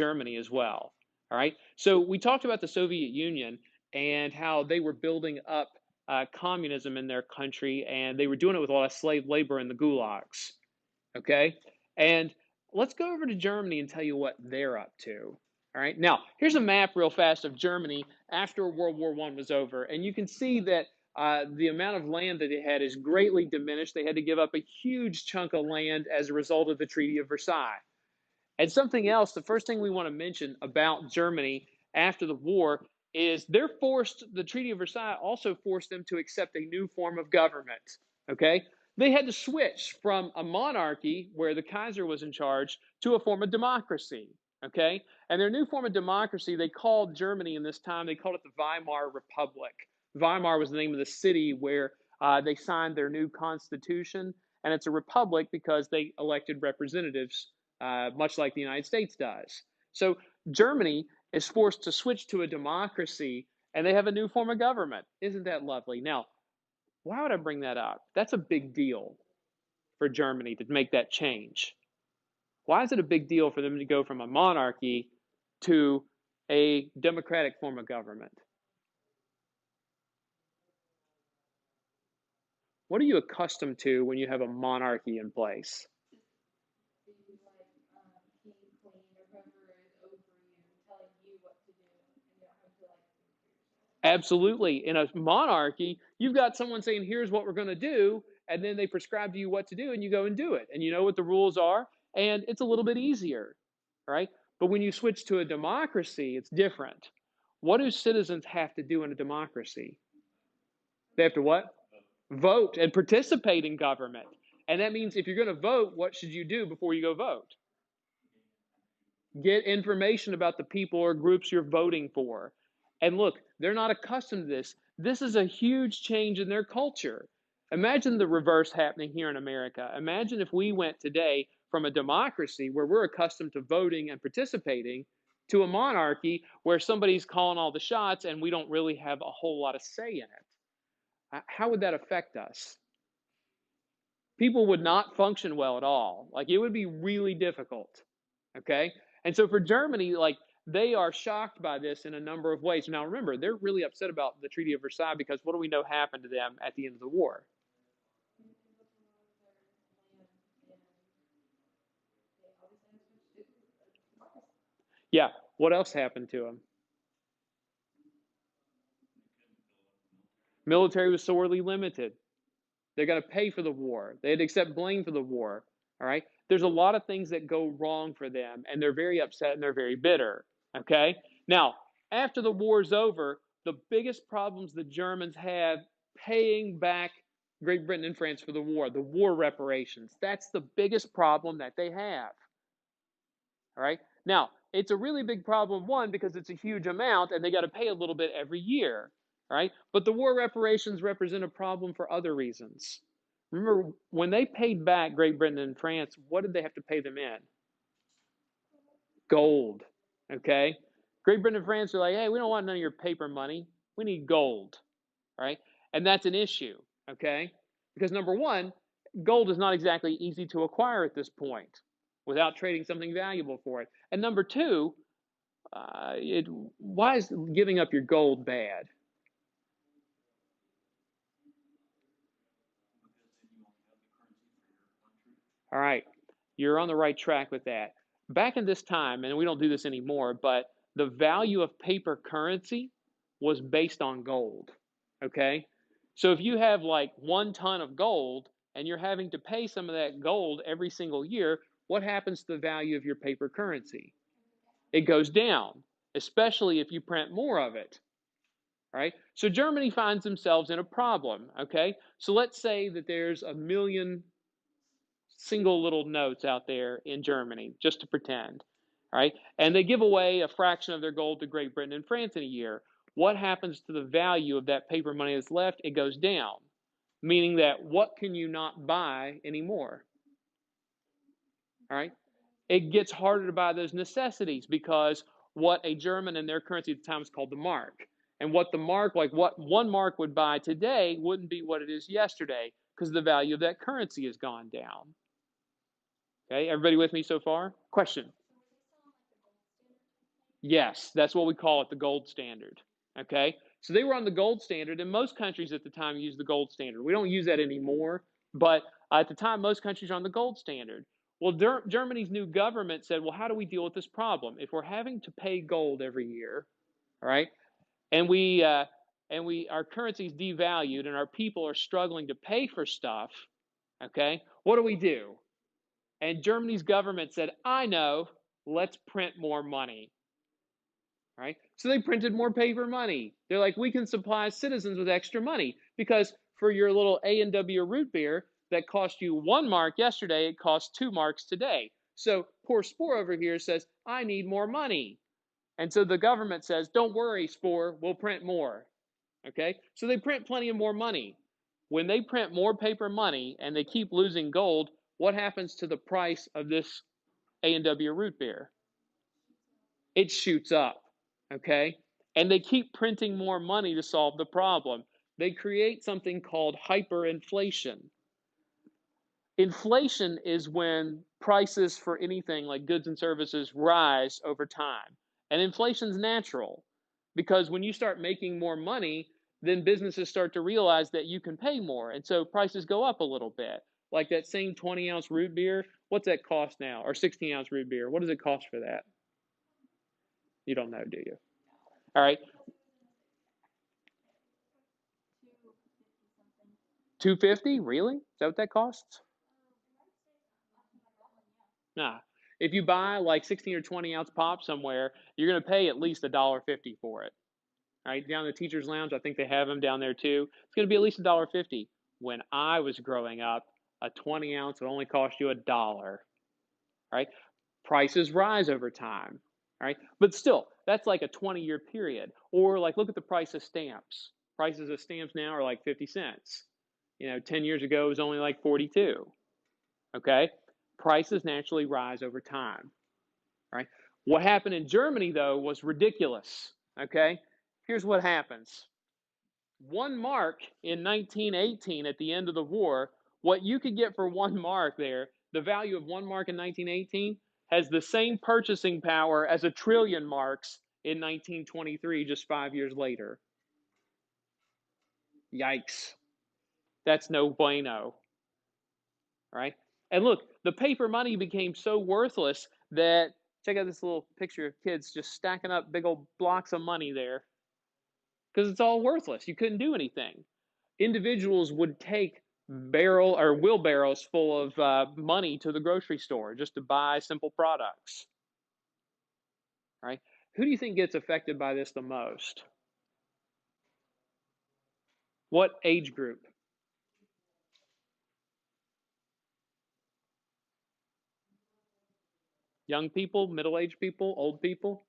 Germany as well. All right. So we talked about the Soviet Union and how they were building up communism in their country, and they were doing it with a lot of slave labor in the gulags. Okay. And let's go over to Germany and tell you what they're up to. All right. Now, here's a map real fast of Germany after World War I was over. And you can see that the amount of land that they had is greatly diminished. They had to give up a huge chunk of land as a result of the Treaty of Versailles. And something else, the first thing we want to mention about Germany after the war is the Treaty of Versailles also forced them to accept a new form of government. Okay? They had to switch from a monarchy where the Kaiser was in charge to a form of democracy. Okay? And their new form of democracy, they called Germany in this time, they called it the Weimar Republic. Weimar was the name of the city where they signed their new constitution, and it's a republic because they elected representatives much like the United States does. So Germany is forced to switch to a democracy, and they have a new form of government. Isn't that lovely? Now, why would I bring that up? That's a big deal for Germany to make that change. Why is it a big deal for them to go from a monarchy to a democratic form of government? What are you accustomed to when you have a monarchy in place? Absolutely. In a monarchy, you've got someone saying, here's what we're going to do, and then they prescribe to you what to do, and you go and do it. And you know what the rules are, and it's a little bit easier, right? But when you switch to a democracy, it's different. What do citizens have to do in a democracy? They have to what? Vote and participate in government. And that means if you're going to vote, what should you do before you go vote? Get information about the people or groups you're voting for. And look, they're not accustomed to this. This is a huge change in their culture. Imagine the reverse happening here in America. Imagine if we went today from a democracy where we're accustomed to voting and participating to a monarchy where somebody's calling all the shots and we don't really have a whole lot of say in it. How would that affect us? People would not function well at all. Like it would be really difficult. Okay? And so for Germany, like they are shocked by this in a number of ways. Now remember, they're really upset about the Treaty of Versailles because what do we know happened to them at the end of the war? Yeah, what else happened to them? Military was sorely limited. They're going to pay for the war. They had to accept blame for the war. All right. There's a lot of things that go wrong for them, and they're very upset and they're very bitter. Okay. Now, after the war's over, the biggest problems the Germans have paying back Great Britain and France for the war reparations. That's the biggest problem that they have. All right. Now, it's a really big problem, one, because it's a huge amount and they got to pay a little bit every year. All right. But the war reparations represent a problem for other reasons. Remember, when they paid back Great Britain and France, what did they have to pay them in? Gold. Okay. Great Britain and France are like, hey, we don't want none of your paper money. We need gold. All right. And that's an issue. Okay. Because number one, gold is not exactly easy to acquire at this point without trading something valuable for it. And number two, why is giving up your gold bad? All right, you're on the right track with that. Back in this time, and we don't do this anymore, but the value of paper currency was based on gold. Okay? So if you have like 1 ton of gold and you're having to pay some of that gold every single year, what happens to the value of your paper currency? It goes down, especially if you print more of it. Right? So Germany finds themselves in a problem. Okay? So let's say that there's a million single little notes out there in Germany, just to pretend. Right? And they give away a fraction of their gold to Great Britain and France in a year. What happens to the value of that paper money that's left? It goes down. Meaning that what can you not buy anymore? All right? It gets harder to buy those necessities because what a German in their currency at the time is called the mark. And what the mark, like what 1 mark would buy today, wouldn't be what it is yesterday because the value of that currency has gone down. Okay, everybody with me so far? Question. Yes, that's what we call it, the gold standard. Okay? So they were on the gold standard, and most countries at the time used the gold standard. We don't use that anymore, but at the time, most countries are on the gold standard. Well, Germany's new government said, well, how do we deal with this problem? If we're having to pay gold every year, all right, and our currency is devalued and our people are struggling to pay for stuff, okay, what do we do? And Germany's government said, I know, let's print more money. Right? So they printed more paper money. They're like, we can supply citizens with extra money because for your little A&W root beer that cost you 1 mark yesterday, it costs 2 marks today. So poor Spore over here says, I need more money. And so the government says, don't worry, Spore, we'll print more. Okay? So they print plenty of more money. When they print more paper money and they keep losing gold, what happens to the price of this A&W root beer? It shoots up. Okay? And they keep printing more money to solve the problem. They create something called hyperinflation. Inflation is when prices for anything like goods and services rise over time. And inflation's natural because when you start making more money, then businesses start to realize that you can pay more. And so prices go up a little bit. Like that same 20-ounce root beer, what's that cost now? Or 16-ounce root beer, what does it cost for that? You don't know, do you? All right. 250? Really? Is that what that costs? Nah. If you buy like 16 or 20-ounce pop somewhere, you're going to pay at least $1.50 for it. All right, down in the teacher's lounge, I think they have them down there too. It's going to be at least $1.50. When I was growing up, a 20-ounce would only cost you $1. Right? Prices rise over time. Right? But still, that's like a 20-year period. Or like look at the price of stamps. Prices of stamps now are like 50 cents. 10 years ago it was only like 42. Okay? Prices naturally rise over time. Right? What happened in Germany though was ridiculous. Okay? Here's what happens. 1 mark in 1918 at the end of the war, what you could get for 1 mark there, the value of 1 mark in 1918 has the same purchasing power as a trillion marks in 1923, just 5 years later. Yikes. That's no bueno. Right? And look, the paper money became so worthless that, check out this little picture of kids just stacking up big old blocks of money there because it's all worthless. You couldn't do anything. Individuals would take wheelbarrows full of money to the grocery store just to buy simple products. Right? Who do you think gets affected by this the most? What age group? Young people, middle-aged people, old people?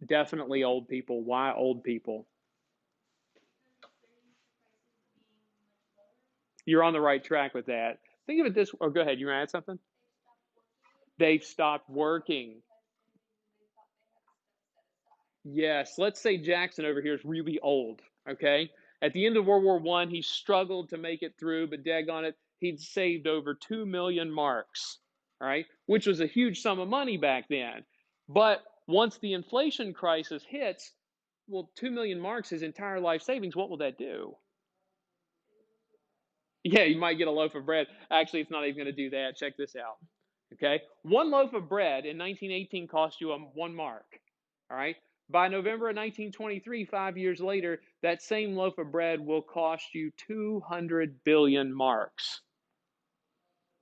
Definitely old people. Why old people? You're on the right track with that. Think of it this, or go ahead, you want to add something? They've stopped working. Yes, let's say Jackson over here is really old, okay? At the end of World War I, he struggled to make it through, but daggone it, he'd saved over 2 million marks, all right? Which was a huge sum of money back then. But once the inflation crisis hits, well, 2 million marks, his entire life savings, what will that do? Yeah, you might get a loaf of bread. Actually, it's not even going to do that. Check this out. Okay? 1 loaf of bread in 1918 cost you 1 mark. All right? By November of 1923, 5 years later, that same loaf of bread will cost you 200 billion marks.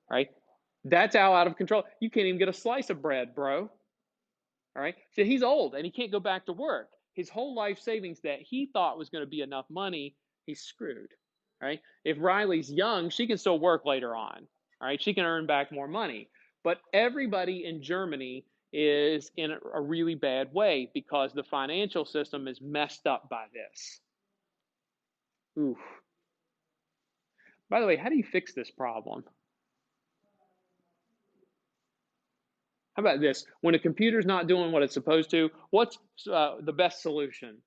Right? That's how out of control. You can't even get a slice of bread, bro. All right? So he's old and he can't go back to work. His whole life savings that he thought was going to be enough money, he's screwed. Right? If Riley's young, she can still work later on. All right? She can earn back more money. But everybody in Germany is in a really bad way because the financial system is messed up by this. Oof. By the way, how do you fix this problem? How about this? When a computer's not doing what it's supposed to, what's the best solution?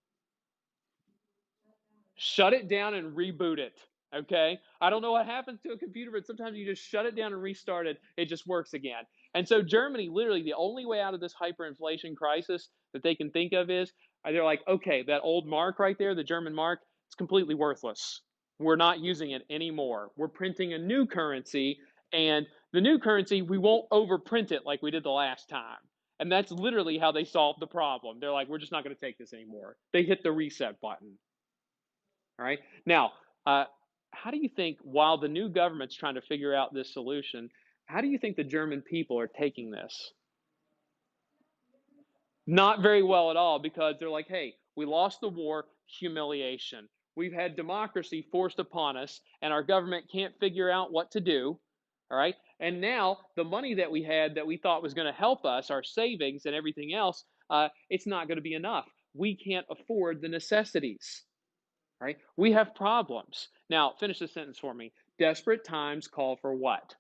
Shut it down and reboot it. Okay? I don't know what happens to a computer, but sometimes you just shut it down and restart it, it just works again. And so Germany, literally, the only way out of this hyperinflation crisis that they can think of is they're like, okay, that old mark right there, the German mark, it's completely worthless. We're not using it anymore. We're printing a new currency, and the new currency, we won't overprint it like we did the last time. And that's literally how they solved the problem. They're like, we're just not going to take this anymore. They hit the reset button. All right. Now, uh, how do you think, while the new government's trying to figure out this solution, how do you think the German people are taking this? Not very well at all, because they're like, hey, we lost the war, humiliation. We've had democracy forced upon us, and our government can't figure out what to do. All right. And now the money that we had that we thought was going to help us, our savings and everything else, it's not going to be enough. We can't afford the necessities. Right? We have problems. Now, finish the sentence for me. Desperate times call for what?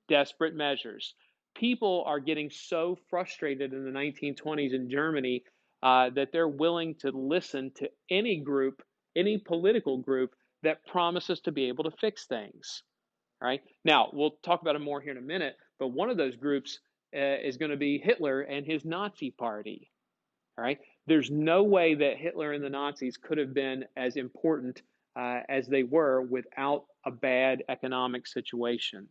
Desperate measures. People are getting so frustrated in the 1920s in Germany that they're willing to listen to any group, any political group that promises to be able to fix things. Right? Now, we'll talk about it more here in a minute, but one of those groups is going to be Hitler and his Nazi party. All right. There's no way that Hitler and the Nazis could have been as important as they were without a bad economic situation.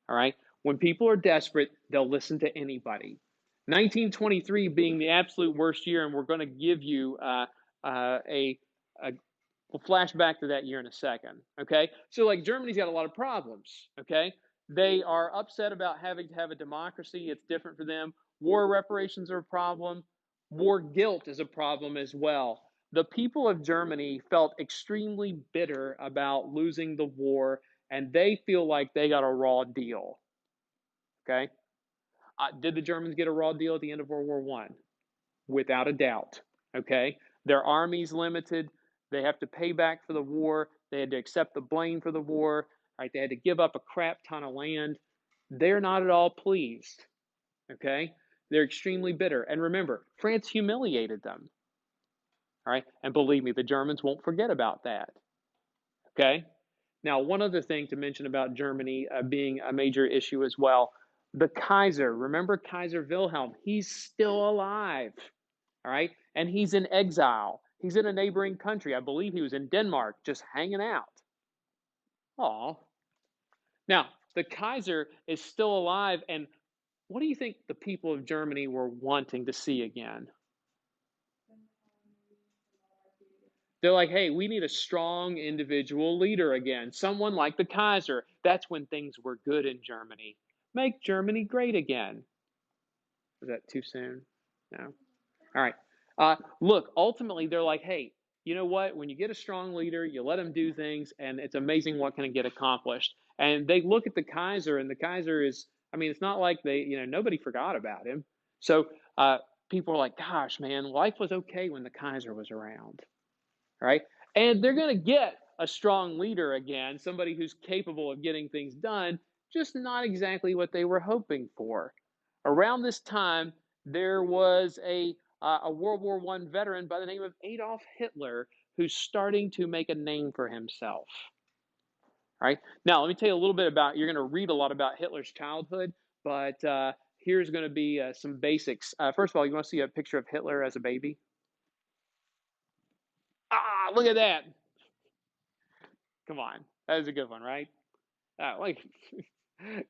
All right. When people are desperate, they'll listen to anybody. 1923 being the absolute worst year, and we're going to give you a we'll flash back to that year in a second. Okay. So, like, Germany's got a lot of problems. Okay. They are upset about having to have a democracy. It's different for them. War reparations are a problem. War guilt is a problem as well. The people of Germany felt extremely bitter about losing the war, and they feel like they got a raw deal. Okay. Did the Germans get a raw deal at the end of World War One? Without a doubt. Okay. Their army's limited. They have to pay back for the war. They had to accept the blame for the war. Right. They had to give up a crap ton of land. They're not at all pleased. Okay. They're extremely bitter. And remember, France humiliated them. All right. And believe me, the Germans won't forget about that. Okay. Now, one other thing to mention about Germany being a major issue as well, the Kaiser. Remember Kaiser Wilhelm? He's still alive. All right. And he's in exile. He's in a neighboring country. I believe he was in Denmark, just hanging out. Aw. Now, the Kaiser is still alive. And what do you think the people of Germany were wanting to see again? They're like, hey, we need a strong individual leader again, someone like the Kaiser. That's when things were good in Germany. Make Germany great again. Is that too soon? No. All right. Look, ultimately, they're like, hey, you know what? When you get a strong leader, you let him do things, and it's amazing what can get accomplished. And they look at the Kaiser, and the Kaiser is, I mean, it's not like nobody forgot about him. So people are like, gosh, man, life was okay when the Kaiser was around. Right? And they're going to get a strong leader again, somebody who's capable of getting things done, just not exactly what they were hoping for. Around this time, there was a World War I veteran by the name of Adolf Hitler who's starting to make a name for himself. All right. Now, let me tell you a little bit about. You're going to read a lot about Hitler's childhood, but here's going to be some basics. First of all, you want to see a picture of Hitler as a baby? Ah, look at that! Come on, that is a good one, right? Like,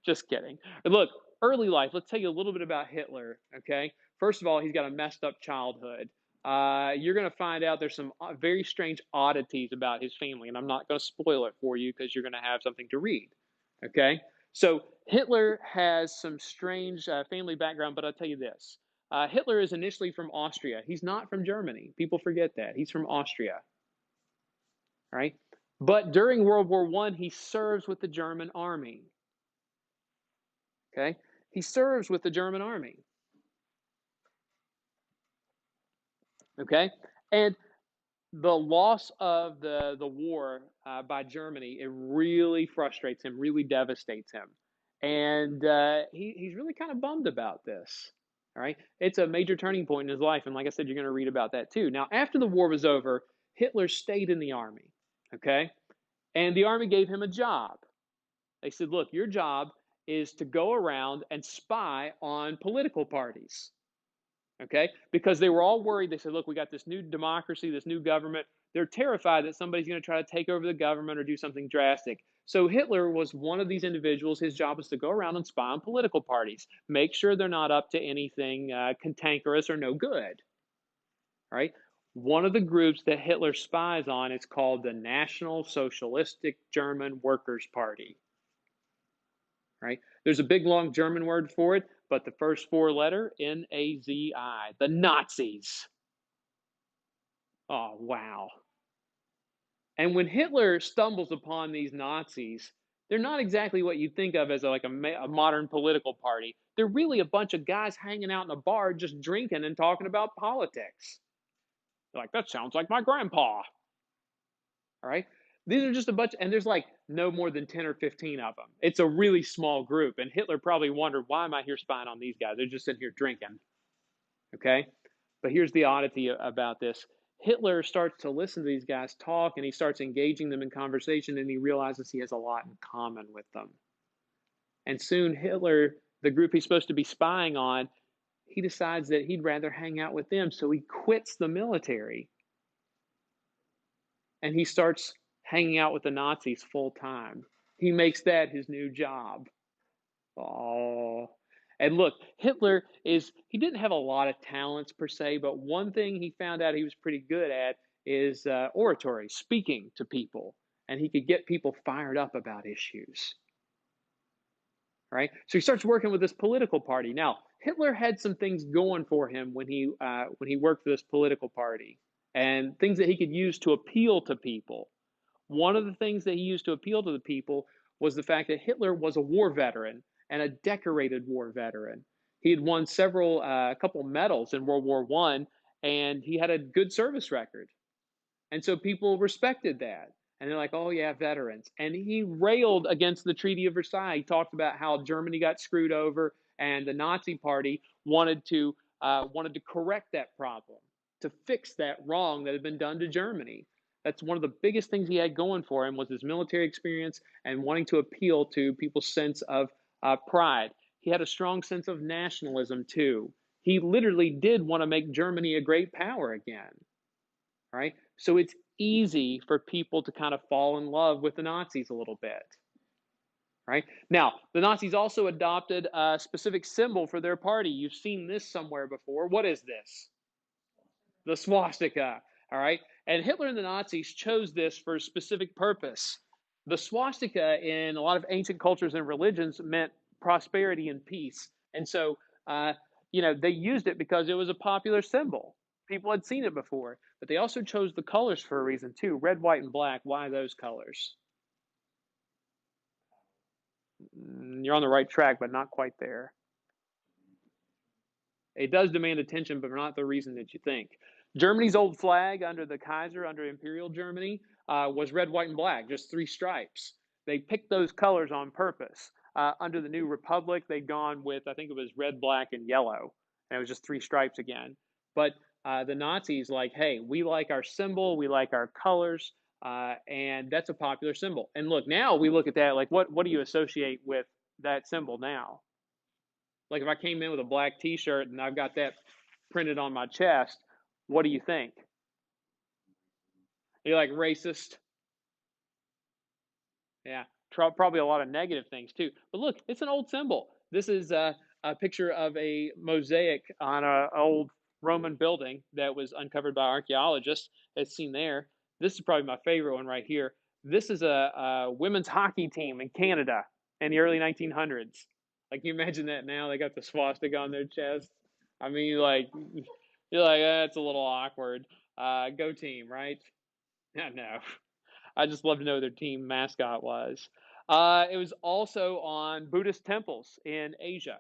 just kidding. Look, early life. Let's tell you a little bit about Hitler. Okay, first of all, he's got a messed up childhood. You're going to find out there's some very strange oddities about his family, and I'm not going to spoil it for you because you're going to have something to read. Okay, so Hitler has some strange family background, but I'll tell you this. Hitler is initially from Austria. He's not from Germany. People forget that. He's from Austria. Right? But during World War One, he serves with the German army. Okay, he serves with the German army. Okay, and the loss of the war by Germany, it really frustrates him, really devastates him, and he's really kind of bummed about this. All right, it's a major turning point in his life, and like I said, you're going to read about that too. Now, after the war was over, Hitler stayed in the army. Okay, And the army gave him a job. They said, look, your job is to go around and spy on political parties. Okay? Because they were all worried. They said, look, we got this new democracy, this new government. They're terrified that somebody's going to try to take over the government or do something drastic. So Hitler was one of these individuals. His job was to go around and spy on political parties, make sure they're not up to anything cantankerous or no good. Right? One of the groups that Hitler spies on is called the National Socialistic German Workers' Party. Right? There's a big long German word for it, but the first four letter, N-A-Z-I, the Nazis. Oh, wow. And when Hitler stumbles upon these Nazis, they're not exactly what you think of as a modern political party. They're really a bunch of guys hanging out in a bar just drinking and talking about politics. They're like, that sounds like my grandpa. All right. These are just a bunch, and there's like no more than 10 or 15 of them. It's a really small group. And Hitler probably wondered, why am I here spying on these guys? They're just sitting here drinking. Okay. But here's the oddity about this. Hitler starts to listen to these guys talk, and he starts engaging them in conversation, and he realizes he has a lot in common with them. And soon Hitler, the group he's supposed to be spying on, he decides that he'd rather hang out with them. So he quits the military and he starts hanging out with the Nazis full time. He makes that his new job. Oh. And look, he didn't have a lot of talents per se, but one thing he found out he was pretty good at is oratory, speaking to people. And he could get people fired up about issues. Right? So he starts working with this political party. Now, Hitler had some things going for him when he worked for this political party, and things that he could use to appeal to people. One of the things that he used to appeal to the people was the fact that Hitler was a war veteran and a decorated war veteran. He had won a couple medals in World War I, and he had a good service record. And so people respected that. And they're like, oh, yeah, veterans. And he railed against the Treaty of Versailles. He talked about how Germany got screwed over, and the Nazi Party wanted to correct that problem, to fix that wrong that had been done to Germany. That's one of the biggest things he had going for him was his military experience and wanting to appeal to people's sense of pride. He had a strong sense of nationalism, too. He literally did want to make Germany a great power again. Right? So it's easy for people to kind of fall in love with the Nazis a little bit. Right? Now, the Nazis also adopted a specific symbol for their party. You've seen this somewhere before. What is this? The swastika. All right? And Hitler and the Nazis chose this for a specific purpose. The swastika in a lot of ancient cultures and religions meant prosperity and peace. And so, they used it because it was a popular symbol. People had seen it before, but they also chose the colors for a reason too. Red, white, and black. Why those colors? You're on the right track, but not quite there. It does demand attention, but not the reason that you think. Germany's old flag under the Kaiser, under Imperial Germany, was red, white, and black, just three stripes. They picked those colors on purpose. Under the new republic, they'd gone with, I think it was red, black, and yellow. And it was just three stripes again. But the Nazis, like, hey, we like our symbol, we like our colors, and that's a popular symbol. And look, now we look at that, like, what do you associate with that symbol now? Like, if I came in with a black T-shirt and I've got that printed on my chest, what do you think? You're like racist? Yeah, probably a lot of negative things too. But look, it's an old symbol. This is a picture of a mosaic on an old Roman building that was uncovered by archaeologists. It's seen there. This is probably my favorite one right here. This is a women's hockey team in Canada in the early 1900s. Like, can you imagine that now? They got the swastika on their chest. I mean, you're like, that's a little awkward. Go team, right? Yeah, no. I just love to know what their team mascot was. It was also on Buddhist temples in Asia.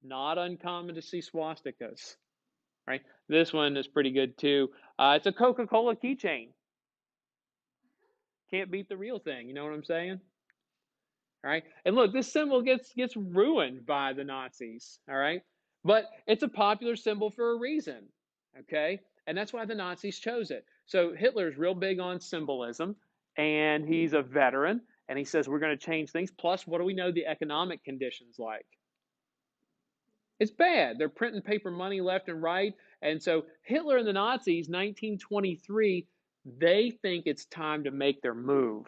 Not uncommon to see swastikas, right? This one is pretty good too. It's a Coca-Cola keychain. Can't beat the real thing. You know what I'm saying? All right. And look, this symbol gets ruined by the Nazis. All right. But it's a popular symbol for a reason. Okay. And that's why the Nazis chose it. So Hitler's real big on symbolism. and he's a veteran, and he says we're going to change things. Plus, what do we know the economic conditions like? It's bad. They're printing paper money left and right. And so Hitler and the Nazis, 1923, they think it's time to make their move.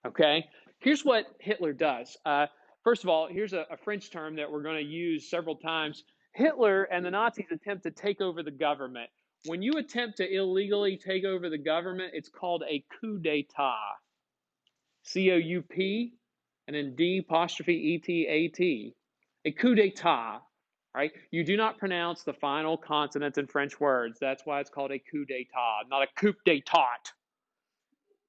Okay? Here's what Hitler does. First of all, here's a French term that we're going to use several times. Hitler and the Nazis attempt to take over the government. When you attempt to illegally take over the government, it's called a coup d'etat. C-O-U-P and then D'-E-T-A-T. A coup d'etat. Right? You do not pronounce the final consonants in French words. That's why it's called a coup d'etat, not a coup d'etat.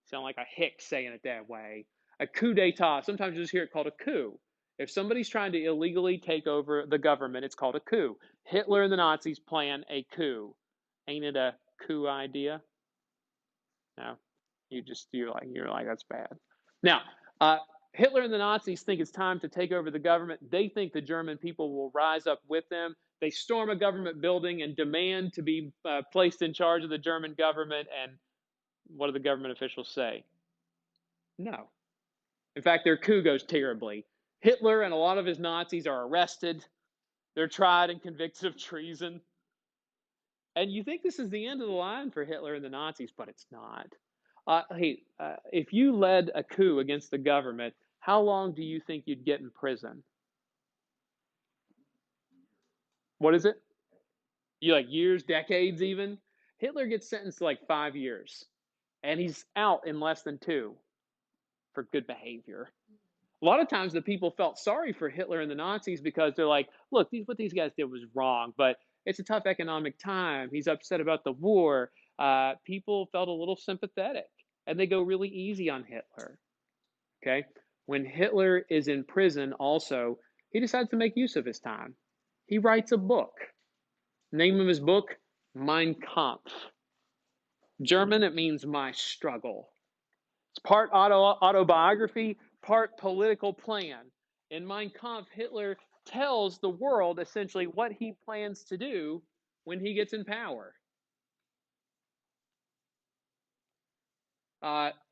Sound like a hick saying it that way. A coup d'etat. Sometimes you just hear it called a coup. If somebody's trying to illegally take over the government, it's called a coup. Hitler and the Nazis plan a coup. Ain't it a coup idea? No. You're like that's bad. Now, Hitler and the Nazis think it's time to take over the government. They think the German people will rise up with them. They storm a government building and demand to be placed in charge of the German government. And what do the government officials say? No. In fact, their coup goes terribly. Hitler and a lot of his Nazis are arrested. They're tried and convicted of treason. And you think this is the end of the line for Hitler and the Nazis, but it's not. If you led a coup against the government, how long do you think you'd get in prison? What is it? You like years, decades even? Hitler gets sentenced to like 5 years, and he's out in less than 2 for good behavior. A lot of times the people felt sorry for Hitler and the Nazis because they're like, look, what these guys did was wrong, but it's a tough economic time. He's upset about the war. People felt a little sympathetic, and they go really easy on Hitler. Okay? When Hitler is in prison also, he decides to make use of his time. He writes a book. Name of his book, Mein Kampf. German, it means my struggle. It's part autobiography, part political plan. In Mein Kampf, Hitler tells the world essentially what he plans to do when he gets in power.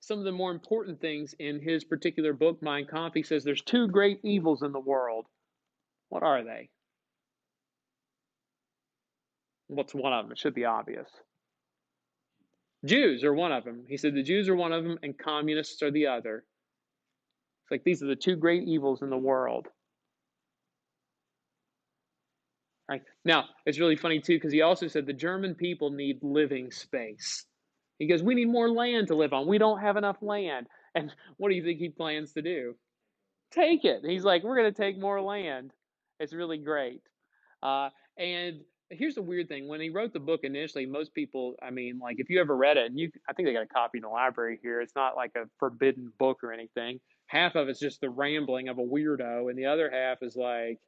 Some of the more important things in his particular book, Mein Kampf, he says there's 2 great evils in the world. What are they? What's one of them? It should be obvious. Jews are one of them. He said the Jews are one of them and communists are the other. It's like these are the 2 great evils in the world. Right? Now, it's really funny too because he also said the German people need living space. He goes, we need more land to live on. We don't have enough land. And what do you think he plans to do? Take it. He's like, we're going to take more land. It's really great. And here's the weird thing. When he wrote the book initially, most people, I mean, like if you ever read it, and I think they got a copy in the library here. It's not like a forbidden book or anything. Half of it's just the rambling of a weirdo, and the other half is like,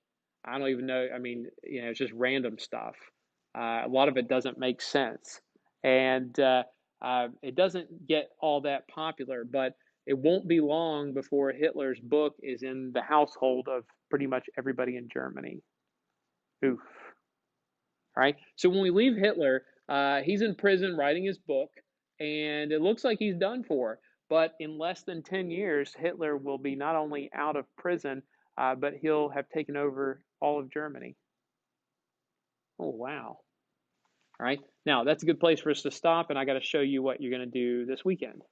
I don't even know. I mean, it's just random stuff. A lot of it doesn't make sense, and it doesn't get all that popular. But it won't be long before Hitler's book is in the household of pretty much everybody in Germany. Oof. Right? So when we leave Hitler, he's in prison writing his book, and it looks like he's done for. But in less than 10 years, Hitler will be not only out of prison, but he'll have taken over all of Germany. Oh, wow. All right. Now, that's a good place for us to stop, and I got to show you what you're going to do this weekend.